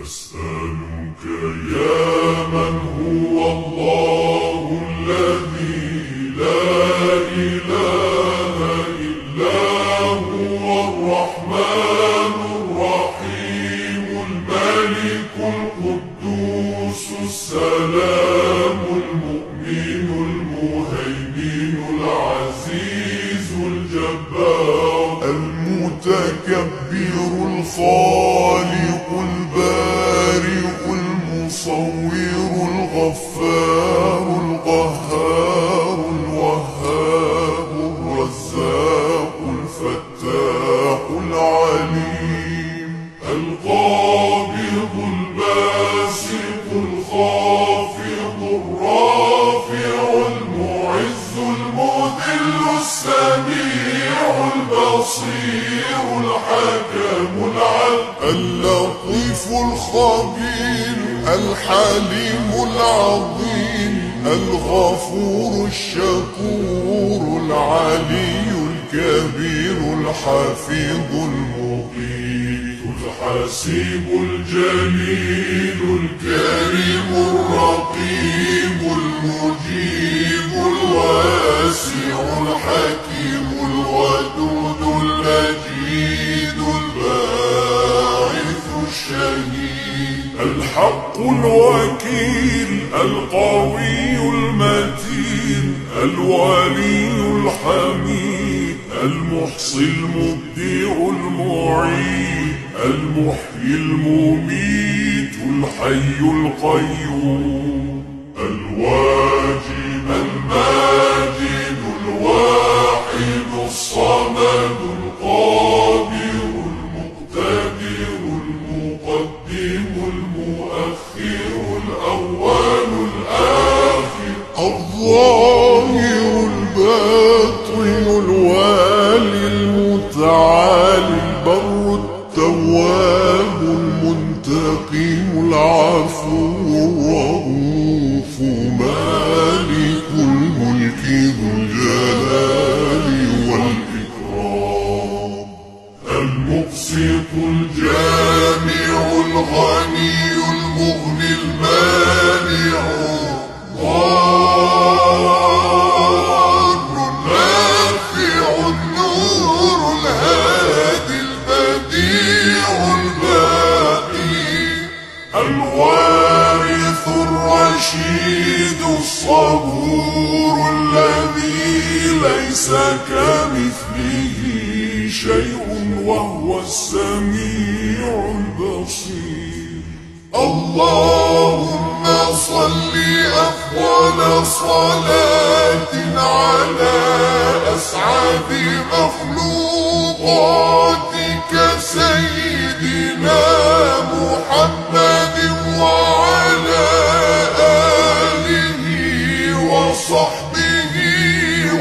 أسألك يا من هو الله الذي لا إله إلا هو الرحمن الرحيم الملك القدوس السلام المؤمن المهيمن العزيز الجبار المتكبر الخالق البارئ المصور الغفار القهار الوهاب الرزاق الفتاح العليم القابض الباسط الخافض الرافع المعز المذل السميع البصير الحكم العدل اللطيف الخبير الحليم العظيم الغفور الشكور العلي الكبير الحفيظ المقيت الحسيب الجليل الكريم الرقيب المجيب الواسع الحكيم الودود المجيد الباعث الشهيد الحق الوكيل القوي المتين الولي الحميد المحصي المبدع المعيد المحيي المميت الحي القيوم الواجد الماجد الواحد الصمد القادر المقتدر المقدم المؤخر الأول الآخر الظاهر الباطن الوالي المتعالي البر التواب المنتقم العفو الرؤوف مالك الملك ذو الجلال والإكرام المقسط الجامع الغني المغني المانع النافع النور الهادي البديع الباقي الوارث الرشيد الصبور الذي ليس كمثله شيء وهو السميع البصير اللهم صل أفضل صلاة على أسعد مخلوقاتك سيدنا محمد وعلى آله وصحبه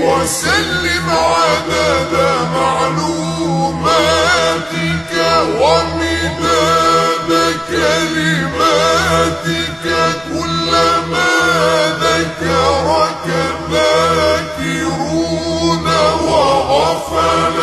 وسلم عدد معلوماتك ومداد كلماتك كلما ذكرك الذاكرون وغفل